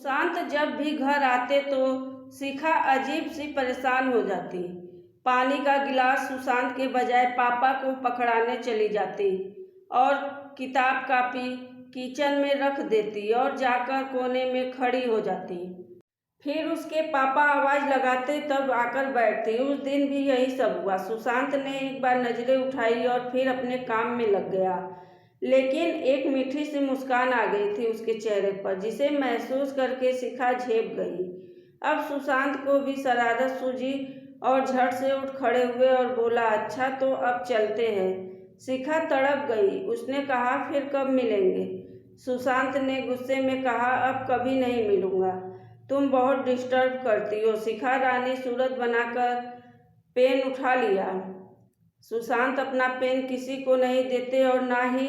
सुशांत जब भी घर आते तो शिखा अजीब सी परेशान हो जाती। पानी का गिलास सुशांत के बजाय पापा को पकड़ाने चली जाती और किताब कापी किचन में रख देती और जाकर कोने में खड़ी हो जाती। फिर उसके पापा आवाज़ लगाते तब आकर बैठती। उस दिन भी यही सब हुआ। सुशांत ने एक बार नजरें उठाई और फिर अपने काम में लग गया, लेकिन एक मीठी सी मुस्कान आ गई थी उसके चेहरे पर, जिसे महसूस करके शिखा झेप गई। अब सुशांत को भी शरारत सूझी और झट से उठ खड़े हुए और बोला, अच्छा तो अब चलते हैं। शिखा तड़प गई। उसने कहा, फिर कब मिलेंगे? सुशांत ने गुस्से में कहा, अब कभी नहीं मिलूंगा, तुम बहुत डिस्टर्ब करती हो। शिखा रानी सूरत बनाकर पेन उठा लिया। सुशांत अपना पेन किसी को नहीं देते और ना ही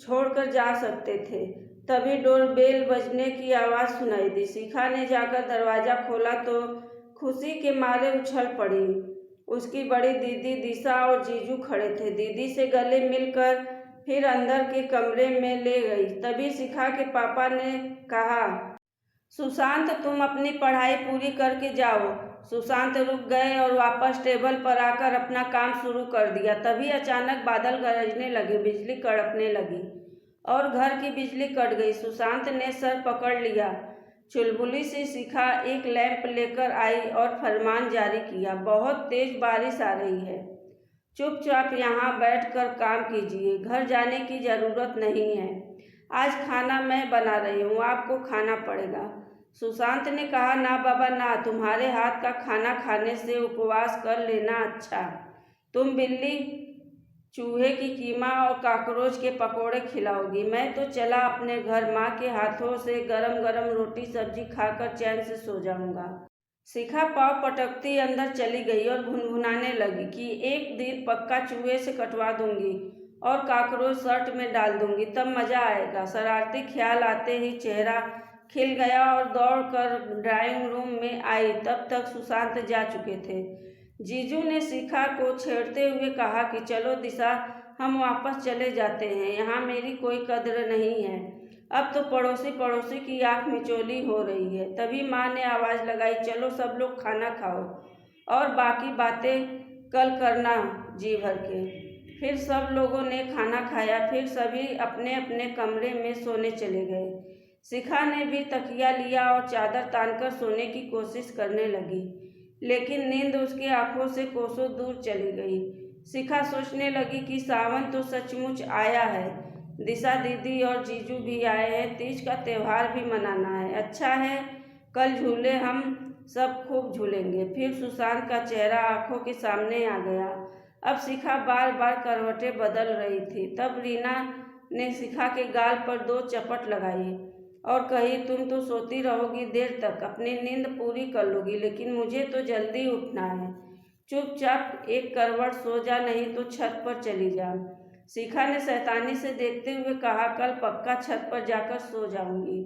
छोड़कर जा सकते थे। तभी डोरबेल बजने की आवाज़ सुनाई दी। शिखा ने जाकर दरवाज़ा खोला तो खुशी के मारे उछल पड़ी। उसकी बड़ी दीदी दिशा और जीजू खड़े थे। दीदी से गले मिलकर फिर अंदर के कमरे में ले गई। तभी शिखा के पापा ने कहा, सुशांत तुम अपनी पढ़ाई पूरी करके जाओ। सुशांत रुक गए और वापस टेबल पर आकर अपना काम शुरू कर दिया। तभी अचानक बादल गरजने लगे, बिजली कड़कने लगी और घर की बिजली कट गई। सुशांत ने सर पकड़ लिया। चुलबुली सी शिखा एक लैंप लेकर आई और फरमान जारी किया, बहुत तेज बारिश आ रही है, चुपचाप यहाँ बैठकर काम कीजिए, घर जाने की ज़रूरत नहीं है। आज खाना मैं बना रही हूँ, आपको खाना पड़ेगा। सुशांत ने कहा, ना बाबा ना, तुम्हारे हाथ का खाना खाने से उपवास कर लेना अच्छा। तुम बिल्ली चूहे की कीमा और कॉकरोच के पकोड़े खिलाओगी, मैं तो चला अपने घर, माँ के हाथों से गरम गरम रोटी सब्जी खाकर चैन से सो जाऊंगा। शिखा पाँव पटकती अंदर चली गई और भुनभुनाने लगी कि एक दिन पक्का चूहे से कटवा दूंगी और कॉकरोच शर्ट में डाल दूंगी, तब मज़ा आएगा। शरारती ख्याल आते ही चेहरा खिल गया और दौड़कर ड्राइंग रूम में आई। तब तक सुशांत जा चुके थे। जीजू ने शिखा को छेड़ते हुए कहा कि चलो दिशा, हम वापस चले जाते हैं, यहाँ मेरी कोई कद्र नहीं है। अब तो पड़ोसी पड़ोसी की आँख मिचौली हो रही है। तभी माँ ने आवाज़ लगाई, चलो सब लोग खाना खाओ और बाकी बातें कल करना जी भर के। फिर सब लोगों ने खाना खाया। फिर सभी अपने अपने कमरे में सोने चले गए। शिखा ने भी तकिया लिया और चादर तानकर सोने की कोशिश करने लगी, लेकिन नींद उसकी आंखों से कोसों दूर चली गई। शिखा सोचने लगी कि सावन तो सचमुच आया है, दिशा दीदी और जीजू भी आए हैं, तीज का त्यौहार भी मनाना है। अच्छा है, कल झूले हम सब खूब झूलेंगे। फिर सुशांत का चेहरा आंखों के सामने आ गया। अब शिखा बार बार करवटें बदल रही थी। तब रीना ने शिखा के गाल पर 2 चपट लगाई और कही, तुम तो सोती रहोगी देर तक, अपनी नींद पूरी कर लोगी, लेकिन मुझे तो जल्दी उठना है। चुपचाप एक करवट सो जा, नहीं तो छत पर चली जा। शिखा ने शैतानी से देखते हुए कहा, कल पक्का छत पर जाकर सो जाऊंगी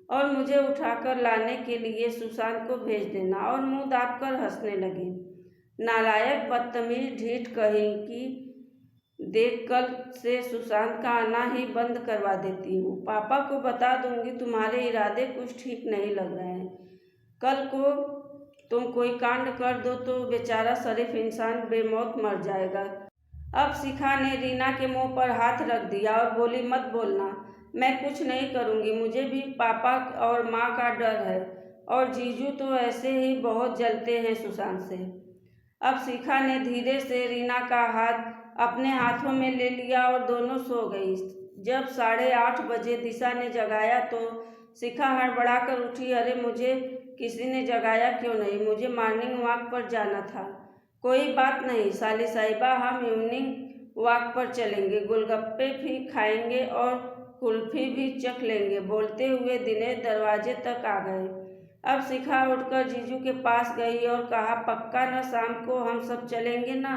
और मुझे उठाकर लाने के लिए सुशांत को भेज देना। और मुंह दाबकर हंसने लगी। नालायक, बदतमीज, ढीठ कहीं की, देख कल से सुशांत का आना ही बंद करवा देती हूँ। पापा को बता दूंगी तुम्हारे इरादे कुछ ठीक नहीं लग रहे हैं। कल को तुम कोई कांड कर दो तो बेचारा शरीफ इंसान बेमौत मर जाएगा। अब शिखा ने रीना के मुंह पर हाथ रख दिया और बोली, मत बोलना, मैं कुछ नहीं करूँगी। मुझे भी पापा और माँ का डर है और जीजू तो ऐसे ही बहुत जलते हैं सुशांत से। अब शिखा ने धीरे से रीना का हाथ अपने हाथों में ले लिया और दोनों सो गई। जब 8:30 बजे दिशा ने जगाया तो शिखा हड़बड़ाकर उठी, अरे मुझे किसी ने जगाया क्यों नहीं, मुझे मॉर्निंग वॉक पर जाना था। कोई बात नहीं साली साहिबा, हम इवनिंग वॉक पर चलेंगे, गोलगप्पे भी खाएंगे और कुल्फी भी चख लेंगे, बोलते हुए दिनेश दरवाजे तक आ गए। अब शिखा उठकर जीजू के पास गई और कहा, पक्का ना शाम को हम सब चलेंगे ना?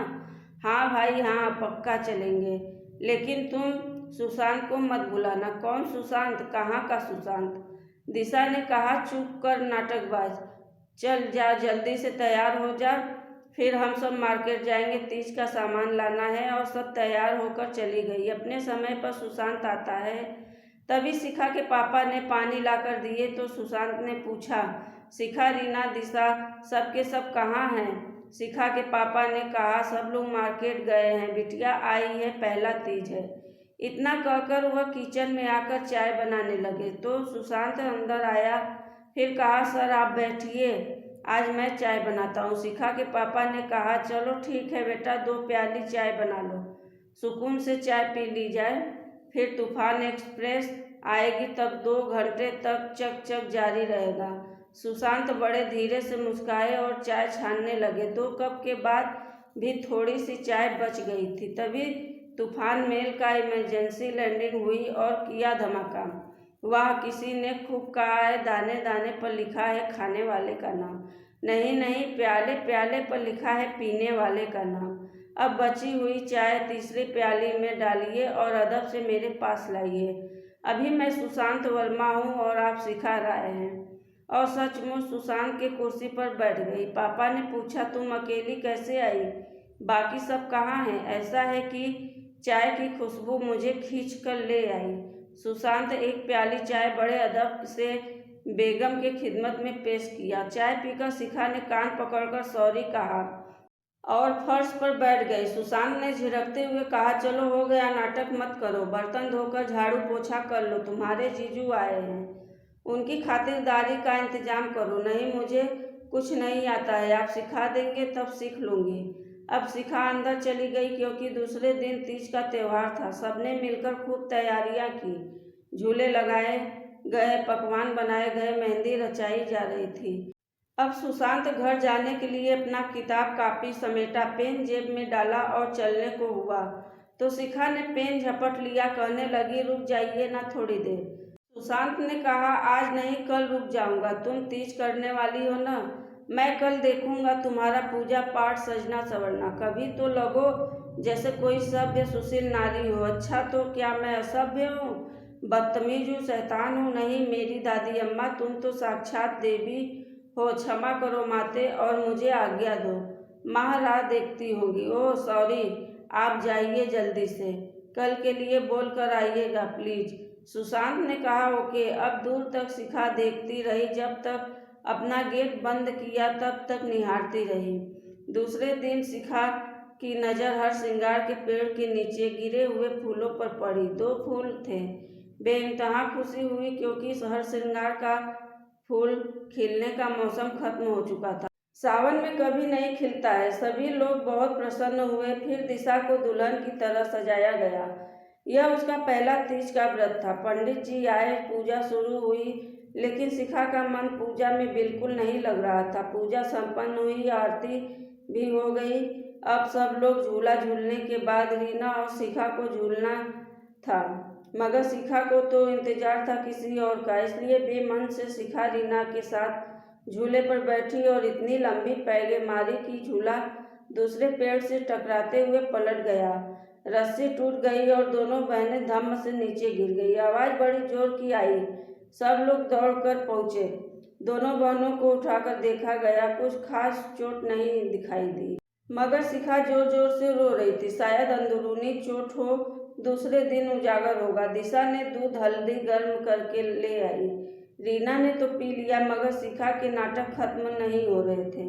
हाँ भाई हाँ, पक्का चलेंगे, लेकिन तुम सुशांत को मत बुलाना। कौन सुशांत? कहाँ का सुशांत? दिशा ने कहा, चुप कर नाटकबाज, चल जा जल्दी से तैयार हो जा, फिर हम सब मार्केट जाएंगे, तीज का सामान लाना है। और सब तैयार होकर चली गई। अपने समय पर सुशांत आता है, तभी शिखा के पापा ने पानी लाकर दिए तो सुशांत ने पूछा, शिखा, रीना, दिशा सबके सब कहाँ हैं? शिखा के पापा ने कहा, सब लोग मार्केट गए हैं, बिटिया आई है, पहला तीज है। इतना कहकर वह किचन में आकर चाय बनाने लगे तो सुशांत अंदर आया। फिर कहा, सर आप बैठिए, आज मैं चाय बनाता हूँ। शिखा के पापा ने कहा, चलो ठीक है बेटा, 2 प्याली चाय बना लो, सुकून से चाय पी ली जाए, फिर तूफान एक्सप्रेस आएगी तब 2 घंटे तक चक चक जारी रहेगा। सुशांत बड़े धीरे से मुस्कुराए और चाय छानने लगे। 2 कप के बाद भी थोड़ी सी चाय बच गई थी। तभी तूफान मेल का इमरजेंसी लैंडिंग हुई और किया धमाका। वाह, किसी ने खूब कहा है, दाने दाने पर लिखा है खाने वाले का नाम, नहीं नहीं, प्याले प्याले पर लिखा है पीने वाले का नाम। अब बची हुई चाय तीसरी प्याली में डालिए और अदब से मेरे पास लाइए। अभी मैं सुशांत वर्मा हूँ और आप शिखा राय हैं। और सचमुच सुशांत के कुर्सी पर बैठ गई। पापा ने पूछा, तुम अकेली कैसे आई? बाकी सब कहाँ हैं? ऐसा है कि चाय की खुशबू मुझे खींच कर ले आई। सुशांत एक प्याली चाय बड़े अदब से बेगम के खिदमत में पेश किया। चाय पीकर शिखा ने कान पकड़कर सॉरी कहा और फर्श पर बैठ गई। सुशांत ने झिड़कते हुए कहा, चलो हो गया, नाटक मत करो, बर्तन धोकर झाड़ू पोछा कर लो, तुम्हारे जीजू आए हैं, उनकी खातिरदारी का इंतजाम करो। नहीं, मुझे कुछ नहीं आता है, आप सिखा देंगे तब सीख लूँगी। अब शिखा अंदर चली गई क्योंकि दूसरे दिन तीज का त्यौहार था। सबने मिलकर खूब तैयारियां की, झूले लगाए गए, पकवान बनाए गए, मेहंदी रचाई जा रही थी। अब सुशांत घर जाने के लिए अपना किताब कापी समेटा, पेन जेब में डाला और चलने को हुआ तो शिखा ने पेन झपट लिया, कहने लगी, रुक जाइए ना थोड़ी देर। सुशांत ने कहा, आज नहीं कल रुक जाऊंगा, तुम तीज करने वाली हो ना, मैं कल देखूंगा तुम्हारा पूजा पाठ सजना संवरना। कभी तो लगो जैसे कोई सभ्य सुशील नारी हो। अच्छा, तो क्या मैं असभ्य हूँ, बदतमीज हूँ, शैतान हूँ? नहीं मेरी दादी अम्मा, तुम तो साक्षात देवी हो। क्षमा करो माते और मुझे आज्ञा दो, माँ राह देखती होगी। ओह सॉरी, आप जाइए जल्दी से, कल के लिए बोल कर आइएगा प्लीज। सुशांत ने कहा, ओके। अब दूर तक शिखा देखती रही, जब तक अपना गेट बंद किया तब तक निहारती रही। दूसरे दिन शिखा की नज़र हर श्रृंगार के पेड़ के नीचे गिरे हुए फूलों पर पड़ी। 2 फूल थे। बेइंतहा खुशी हुई क्योंकि हर श्रृंगार का फूल खिलने का मौसम खत्म हो चुका था। सावन में कभी नहीं खिलता है। सभी लोग बहुत प्रसन्न हुए। फिर दिशा को दुल्हन की तरह सजाया गया। यह उसका पहला तीज का व्रत था। पंडित जी आए, पूजा शुरू हुई, लेकिन शिखा का मन पूजा में बिल्कुल नहीं लग रहा था। पूजा संपन्न हुई, आरती भी हो गई। अब सब लोग झूला झूलने के बाद रीना और शिखा को झूलना था, मगर शिखा को तो इंतजार था किसी और का, इसलिए बेमन से शिखा रीना के साथ झूले पर बैठी और इतनी लंबी पैगे मारी कि झूला दूसरे पेड़ से टकराते हुए पलट गया। रस्सी टूट गई और दोनों बहनें धम्म से नीचे गिर गई। आवाज़ बड़ी जोर की आई। सब लोग दौड़कर पहुंचे। दोनों बहनों को उठाकर देखा गया। कुछ खास चोट नहीं दिखाई दी, मगर शिखा जोर जोर से रो रही थी। शायद अंदरूनी चोट हो, दूसरे दिन उजागर होगा। दिशा ने दूध हल्दी गर्म करके ले आई। रीना ने तो पी लिया, मगर शिखा के नाटक खत्म नहीं हो रहे थे।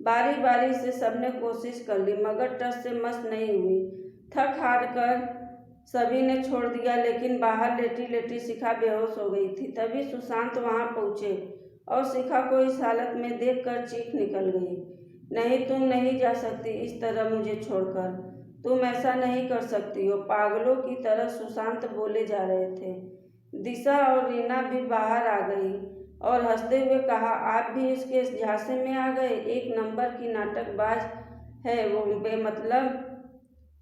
बारी बारी से सबने कोशिश कर ली, मगर टस से मस नहीं हुई। थक हार कर सभी ने छोड़ दिया, लेकिन बाहर लेटी लेटी शिखा बेहोश हो गई थी। तभी सुशांत वहां पहुंचे और शिखा को इस हालत में देखकर चीख निकल गई। नहीं, तुम नहीं जा सकती इस तरह मुझे छोड़कर, तुम ऐसा नहीं कर सकती हो, पागलों की तरह सुशांत बोले जा रहे थे। दिशा और रीना भी बाहर आ गई और हंसते हुए कहा, आप भी इसके झांसे में आ गए? एक नंबर की नाटकबाज है वो, बेमतलब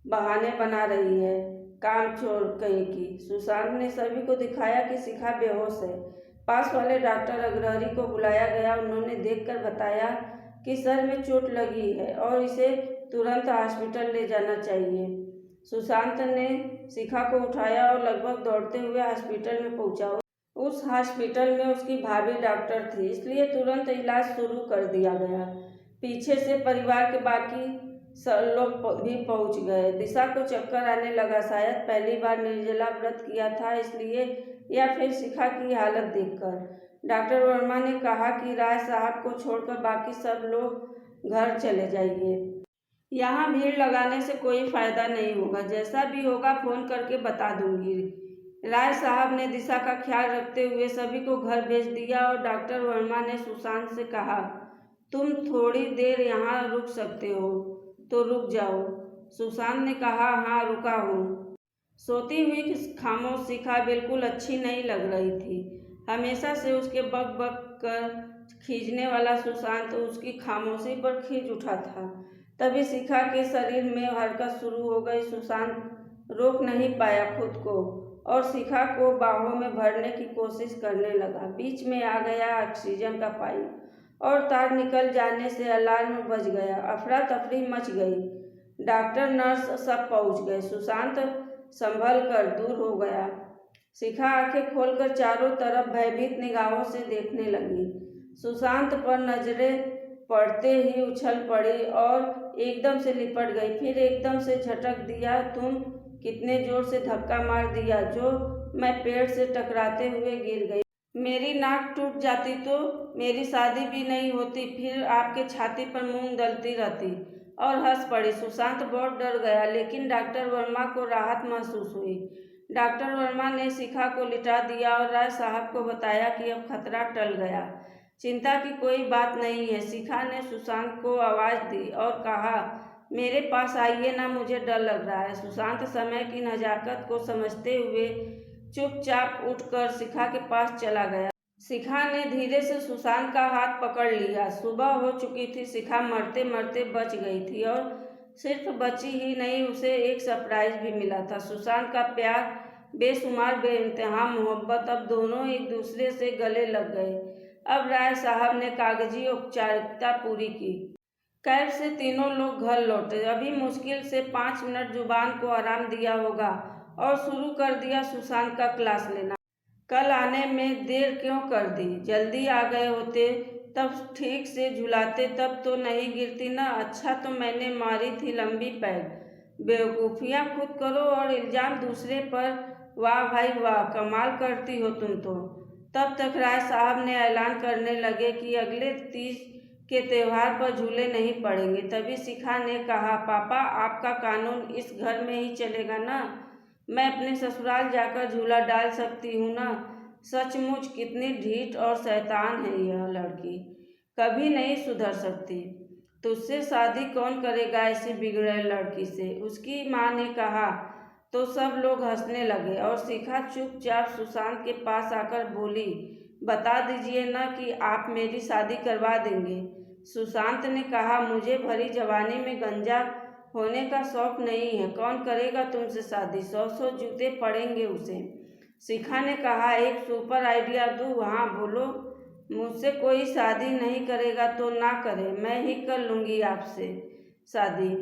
बहाने बना रही है, कामचोर कहीं की। सुशांत ने सभी को दिखाया कि शिखा बेहोश है। पास वाले डॉक्टर अग्रहरी को बुलाया गया। उन्होंने देखकर बताया कि सर में चोट लगी है और इसे तुरंत हॉस्पिटल ले जाना चाहिए। सुशांत ने शिखा को उठाया और लगभग दौड़ते हुए हॉस्पिटल में पहुंचा। उस हॉस्पिटल में उसकी भाभी डॉक्टर थी, इसलिए तुरंत इलाज शुरू कर दिया गया। पीछे से परिवार के बाकी लोग भी पहुंच गए। दिशा को चक्कर आने लगा। शायद पहली बार निर्जला व्रत किया था, इसलिए या फिर शिखा की हालत देखकर। डॉक्टर वर्मा ने कहा कि राय साहब को छोड़कर बाकी सब लोग घर चले जाइए। यहाँ भीड़ लगाने से कोई फायदा नहीं होगा। जैसा भी होगा फ़ोन करके बता दूंगी। राय साहब ने दिशा का ख्याल रखते हुए सभी को घर भेज दिया और डॉक्टर वर्मा ने सुशांत से कहा, तुम थोड़ी देर यहाँ रुक सकते हो तो रुक जाओ। सुशांत ने कहा, हाँ रुका हूँ। सोती हुई खामोश शिखा बिल्कुल अच्छी नहीं लग रही थी। हमेशा से उसके बक बक कर खींचने वाला सुशांत उसकी खामोशी पर खींच उठा था। तभी शिखा के शरीर में हरकत शुरू हो गई। सुशांत रोक नहीं पाया खुद को और शिखा को बाहों में भरने की कोशिश करने लगा। बीच में आ गया ऑक्सीजन का पाइप और तार निकल जाने से अलार्म बज गया। अफरा तफरी मच गई। डॉक्टर नर्स सब पहुंच गए। सुशांत संभल कर दूर हो गया। शिखा आंखें खोलकर चारों तरफ भयभीत निगाहों से देखने लगी। सुशांत पर नजरें पड़ते ही उछल पड़ी और एकदम से लिपट गई। फिर एकदम से झटक दिया। तुम कितने जोर से धक्का मार दिया जो मैं पेड़ से टकराते हुए गिर गई। मेरी नाक टूट जाती तो मेरी शादी भी नहीं होती, फिर आपके छाती पर मूंग दलती रहती। और हंस पड़ी। सुशांत बहुत डर गया, लेकिन डॉक्टर वर्मा को राहत महसूस हुई। डॉक्टर वर्मा ने शिखा को लिटा दिया और राय साहब को बताया कि अब खतरा टल गया, चिंता की कोई बात नहीं है। शिखा ने सुशांत को आवाज़ दी और कहा, मेरे पास आइए ना, मुझे डर लग रहा है। सुशांत समय की नज़ाकत को समझते हुए चुपचाप उठकर शिखा के पास चला गया। शिखा ने धीरे से सुशांत का हाथ पकड़ लिया। सुबह हो चुकी थी। शिखा मरते मरते बच गई थी और सिर्फ बची ही नहीं, उसे एक सरप्राइज भी मिला था। सुशांत का प्यार, बेशुमार बेइंतहा मोहब्बत। अब दोनों एक दूसरे से गले लग गए। अब राय साहब ने कागजी औपचारिकता पूरी की। कैब से तीनों लोग घर लौटे। अभी मुश्किल से 5 मिनट जुबान को आराम दिया होगा और शुरू कर दिया सुशांत का क्लास लेना। कल आने में देर क्यों कर दी? जल्दी आ गए होते तब ठीक से झुलाते, तब तो नहीं गिरती ना। अच्छा तो मैंने मारी थी लंबी पैड। बेवकूफ़ियाँ खुद करो और इल्ज़ाम दूसरे पर। वाह भाई वाह, कमाल करती हो तुम तो। तब तक राय साहब ने ऐलान करने लगे कि अगले तीज के त्यौहार पर झूले नहीं पड़ेंगे। तभी शिखा ने कहा, पापा आपका कानून इस घर में ही चलेगा ना? मैं अपने ससुराल जाकर झूला डाल सकती हूँ ना? सचमुच कितनी ढीठ और शैतान है यह लड़की, कभी नहीं सुधर सकती। तुझसे शादी कौन करेगा ऐसी बिगड़े लड़की से? उसकी माँ ने कहा तो सब लोग हंसने लगे और शिखा चुपचाप सुशांत के पास आकर बोली, बता दीजिए ना कि आप मेरी शादी करवा देंगे। सुशांत ने कहा, मुझे भरी जवानी में गंजा होने का शौक नहीं है। कौन करेगा तुमसे शादी? 100 जूते पड़ेंगे उसे। शिखा ने कहा, एक सुपर आइडिया दूँ? हाँ बोलो। मुझसे कोई शादी नहीं करेगा तो ना करे, मैं ही कर लूँगी आपसे शादी।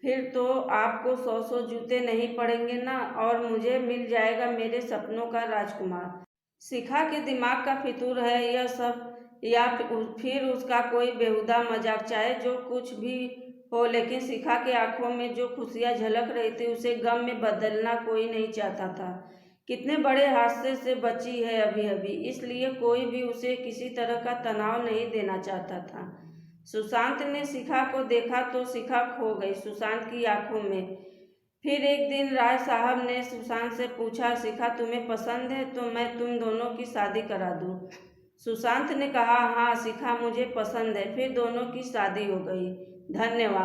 फिर तो आपको 100 जूते नहीं पड़ेंगे ना, और मुझे मिल जाएगा मेरे सपनों का राजकुमार। शिखा के दिमाग का फितूर है यह सब, या फिर उसका कोई बेहुदा मजाक। चाहे जो कुछ भी हो, लेकिन शिखा के आंखों में जो खुशियाँ झलक रही थी उसे गम में बदलना कोई नहीं चाहता था। कितने बड़े हादसे से बची है अभी अभी, इसलिए कोई भी उसे किसी तरह का तनाव नहीं देना चाहता था। सुशांत ने शिखा को देखा तो शिखा खो गई सुशांत की आंखों में। फिर एक दिन राय साहब ने सुशांत से पूछा, शिखा तुम्हें पसंद है तो मैं तुम दोनों की शादी करा दूँ? सुशांत ने कहा, हाँ शिखा मुझे पसंद है। फिर दोनों की शादी हो गई। धन्यवाद।